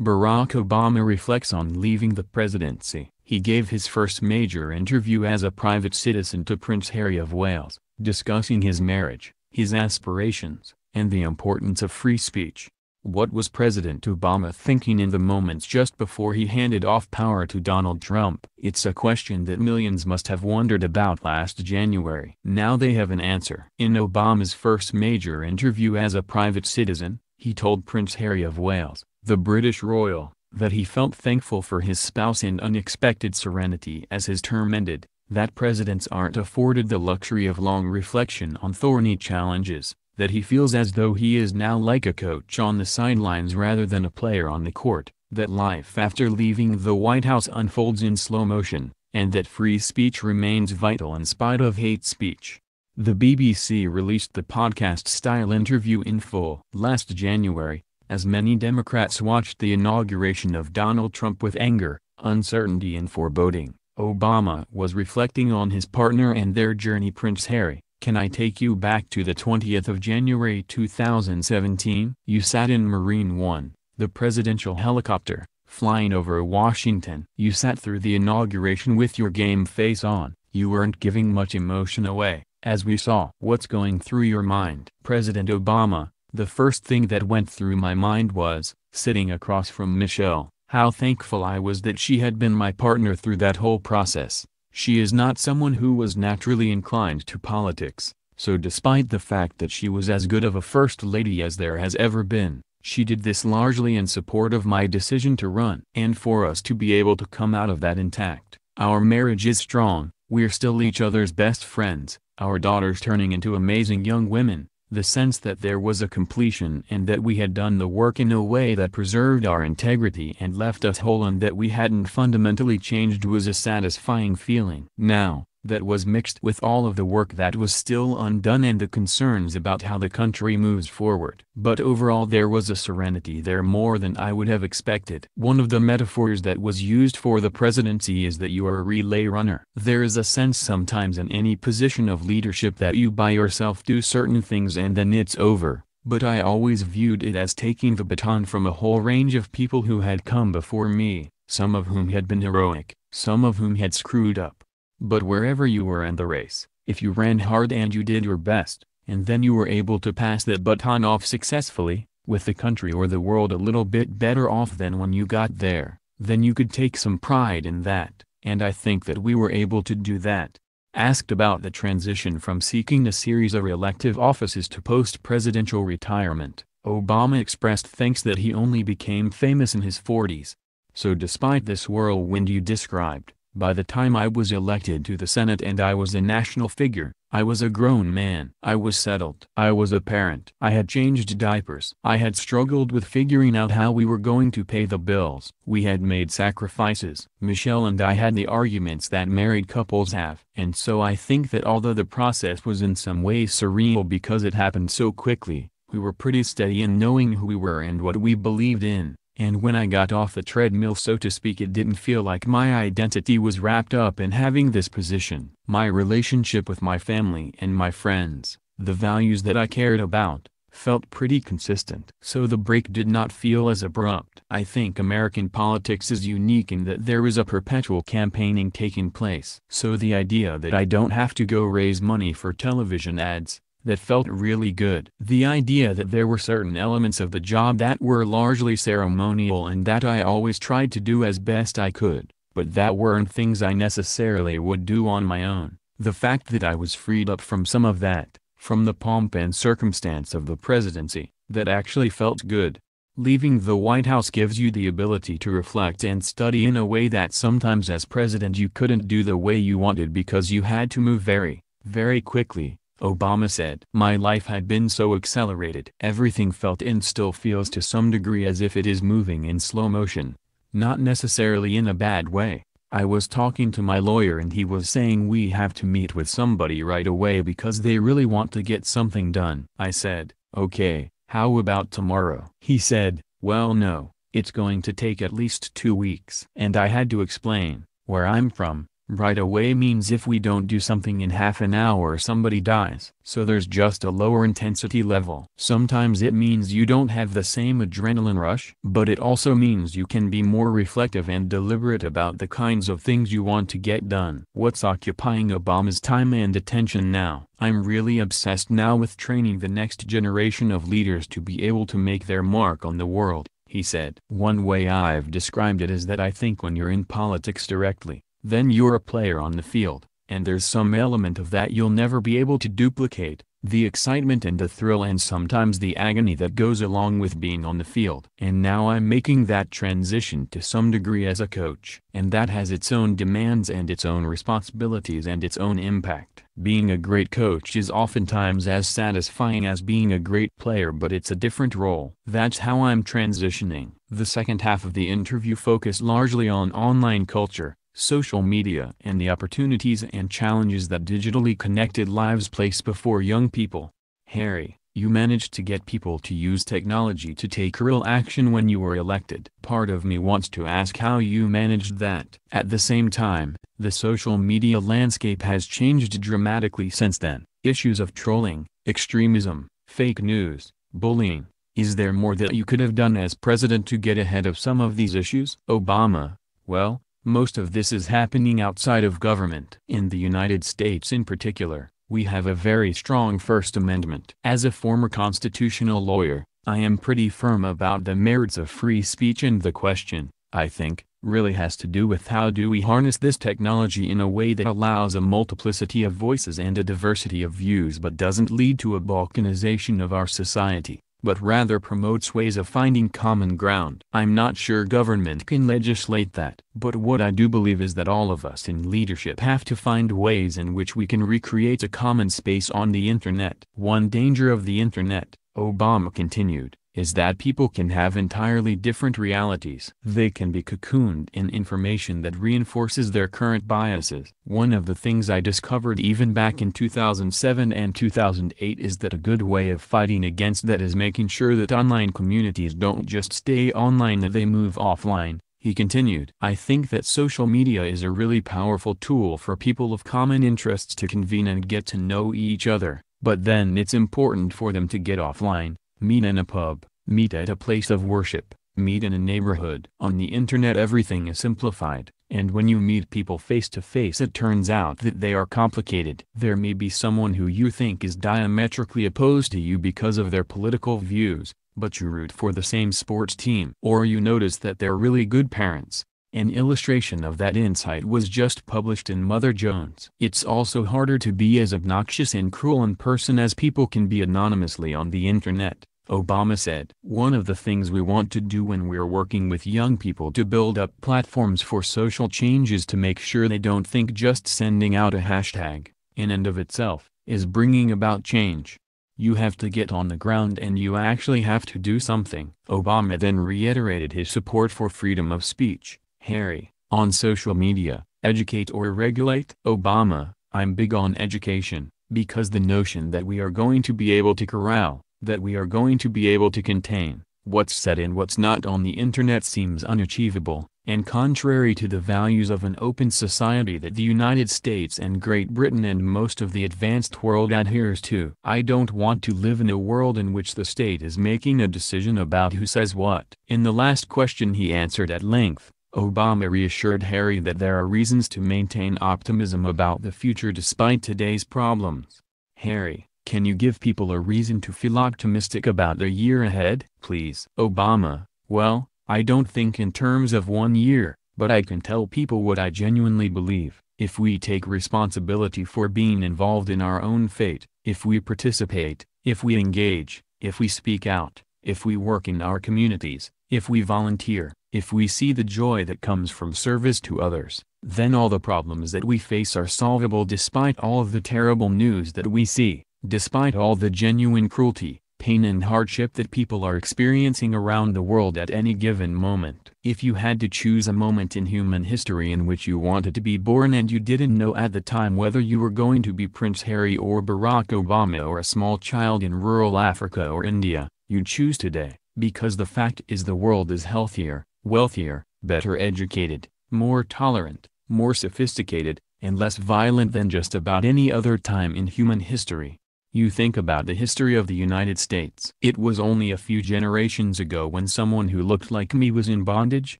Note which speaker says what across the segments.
Speaker 1: Barack Obama reflects on leaving the presidency. He gave his first major interview as a private citizen to Prince Harry of Wales, discussing his marriage, his aspirations, and the importance of free speech. What was President Obama thinking in the moments just before he handed off power to Donald Trump? It's a question that millions must have wondered about last January. Now they have an answer. In Obama's first major interview as a private citizen, he told Prince Harry of Wales, the British royal, that he felt thankful for his spouse and unexpected serenity as his term ended, that presidents aren't afforded the luxury of long reflection on thorny challenges, that he feels as though he is now like a coach on the sidelines rather than a player on the court, that life after leaving the White House unfolds in slow motion, and that free speech remains vital in spite of hate speech. The BBC released the podcast-style interview in full last January, as many Democrats watched the inauguration of Donald Trump with anger, uncertainty and foreboding. Obama was reflecting on his partner and their journey. Prince Harry: "Can I take you back to the 20th of January 2017? You sat in Marine One, the presidential helicopter, flying over Washington. You sat through the inauguration with your game face on. You weren't giving much emotion away, as we saw. What's going through your mind?" President Obama: "The first thing that went through my mind was, sitting across from Michelle, how thankful I was that she had been my partner through that whole process. She is not someone who was naturally inclined to politics, so despite the fact that she was as good of a first lady as there has ever been, she did this largely in support of my decision to run. And for us to be able to come out of that intact, our marriage is strong, we're still each other's best friends, our daughters turning into amazing young women, the sense that there was a completion and that we had done the work in a way that preserved our integrity and left us whole and that we hadn't fundamentally changed was a satisfying feeling. Now, that was mixed with all of the work that was still undone and the concerns about how the country moves forward. But overall there was a serenity there more than I would have expected. One of the metaphors that was used for the presidency is that you are a relay runner. There is a sense sometimes in any position of leadership that you by yourself do certain things and then it's over. But I always viewed it as taking the baton from a whole range of people who had come before me, some of whom had been heroic, some of whom had screwed up. But wherever you were in the race, if you ran hard and you did your best, and then you were able to pass that baton off successfully, with the country or the world a little bit better off than when you got there, then you could take some pride in that, and I think that we were able to do that." Asked about the transition from seeking a series of elective offices to post-presidential retirement, Obama expressed thanks that he only became famous in his 40s. "So despite this whirlwind you described, by the time I was elected to the Senate and I was a national figure, I was a grown man. I was settled. I was a parent. I had changed diapers. I had struggled with figuring out how we were going to pay the bills. We had made sacrifices. Michelle and I had the arguments that married couples have. And so I think that although the process was in some ways surreal because it happened so quickly, we were pretty steady in knowing who we were and what we believed in. And when I got off the treadmill so to speak it didn't feel like my identity was wrapped up in having this position. My relationship with my family and my friends, the values that I cared about, felt pretty consistent. So the break did not feel as abrupt." I think American politics is unique in that there is a perpetual campaigning taking place. So the idea that I don't have to go raise money for television ads, that felt really good. The idea that there were certain elements of the job that were largely ceremonial and that I always tried to do as best I could, but that weren't things I necessarily would do on my own. The fact that I was freed up from some of that, from the pomp and circumstance of the presidency, that actually felt good. Leaving the White House gives you the ability to reflect and study in a way that sometimes as president you couldn't do the way you wanted because you had to move very, very quickly. Obama said, "My life had been so accelerated. Everything felt and still feels to some degree as if it is moving in slow motion. Not necessarily in a bad way. I was talking to my lawyer and he was saying we have to meet with somebody right away because they really want to get something done." I said, "Okay, how about tomorrow?" He said, "Well no, it's going to take at least 2 weeks." And I had to explain, where I'm from, Right away means if we don't do something in half an hour somebody dies. So there's just a lower intensity level. Sometimes it means you don't have the same adrenaline rush, but it also means you can be more reflective and deliberate about the kinds of things you want to get done. What's occupying Obama's time and attention now? I'm really obsessed now with training the next generation of leaders to be able to make their mark on the world, he said. One way I've described it is that I think when you're in politics directly, then you're a player on the field, and there's some element of that you'll never be able to duplicate, the excitement and the thrill and sometimes the agony that goes along with being on the field. And now I'm making that transition to some degree as a coach, and that has its own demands and its own responsibilities and its own impact. Being a great coach is oftentimes as satisfying as being a great player, but it's a different role. That's how I'm transitioning. The second half of the interview focused largely on online culture, social media, and the opportunities and challenges that digitally connected lives place before young people. Harry, you managed to get people to use technology to take real action when you were elected. Part of me wants to ask how you managed that. At the same time, the social media landscape has changed dramatically since then. Issues of trolling, extremism, fake news, bullying. Is there more that you could have done as president to get ahead of some of these issues? Obama, well, most of this is happening outside of government. In the United States in particular, we have a very strong First Amendment. As a former constitutional lawyer, I am pretty firm about the merits of free speech, and the question, I think, really has to do with how do we harness this technology in a way that allows a multiplicity of voices and a diversity of views but doesn't lead to a balkanization of our society, but rather promotes ways of finding common ground. I'm not sure government can legislate that, but what I do believe is that all of us in leadership have to find ways in which we can recreate a common space on the internet. One danger of the internet, Obama continued, is that people can have entirely different realities. They can be cocooned in information that reinforces their current biases. One of the things I discovered even back in 2007 and 2008 is that a good way of fighting against that is making sure that online communities don't just stay online, that they move offline, he continued. I think that social media is a really powerful tool for people of common interests to convene and get to know each other, but then it's important for them to get offline. Meet in a pub, meet at a place of worship, meet in a neighborhood. On the internet everything is simplified, and when you meet people face to face it turns out that they are complicated. There may be someone who you think is diametrically opposed to you because of their political views, but you root for the same sports team. Or you notice that they're really good parents. An illustration of that insight was just published in Mother Jones. It's also harder to be as obnoxious and cruel in person as people can be anonymously on the internet, Obama said. One of the things we want to do when we're working with young people to build up platforms for social change is to make sure they don't think just sending out a hashtag, in and of itself, is bringing about change. You have to get on the ground and you actually have to do something. Obama then reiterated his support for freedom of speech. Harry, on social media, educate or regulate? Obama, I'm big on education, because the notion that we are going to be able to corral, that we are going to be able to contain, what's said and what's not on the internet seems unachievable, and contrary to the values of an open society that the United States and Great Britain and most of the advanced world adheres to. I don't want to live in a world in which the state is making a decision about who says what. In the last question he answered at length, Obama reassured Harry that there are reasons to maintain optimism about the future despite today's problems. Harry, can you give people a reason to feel optimistic about the year ahead? Please. Obama, well, I don't think in terms of 1 year, but I can tell people what I genuinely believe. If we take responsibility for being involved in our own fate, if we participate, if we engage, if we speak out, if we work in our communities, if we volunteer, if we see the joy that comes from service to others, then all the problems that we face are solvable despite all of the terrible news that we see, despite all the genuine cruelty, pain and hardship that people are experiencing around the world at any given moment. If you had to choose a moment in human history in which you wanted to be born and you didn't know at the time whether you were going to be Prince Harry or Barack Obama or a small child in rural Africa or India, you'd choose today, because the fact is the world is healthier, wealthier, better educated, more tolerant, more sophisticated, and less violent than just about any other time in human history. You think about the history of the United States. It was only a few generations ago when someone who looked like me was in bondage,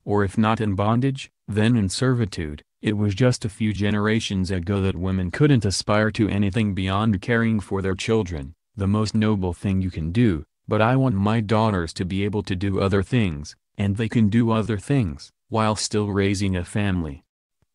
Speaker 1: or if not in bondage, then in servitude. It was just a few generations ago that women couldn't aspire to anything beyond caring for their children, the most noble thing you can do. But I want my daughters to be able to do other things, and they can do other things, while still raising a family.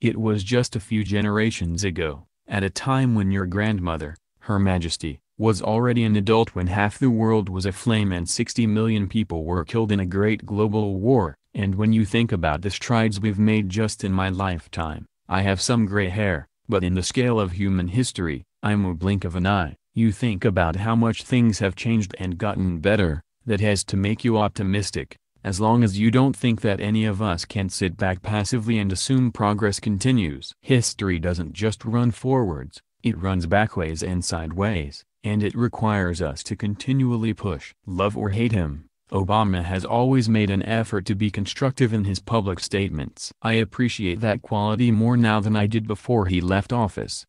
Speaker 1: It was just a few generations ago, at a time when your grandmother, Her Majesty, was already an adult, when half the world was aflame and 60 million people were killed in a great global war. And when you think about the strides we've made just in my lifetime, I have some gray hair, but in the scale of human history, I'm a blink of an eye. You think about how much things have changed and gotten better, that has to make you optimistic, as long as you don't think that any of us can sit back passively and assume progress continues. History doesn't just run forwards, it runs backways and sideways, and it requires us to continually push. Love or hate him, Obama has always made an effort to be constructive in his public statements. I appreciate that quality more now than I did before he left office.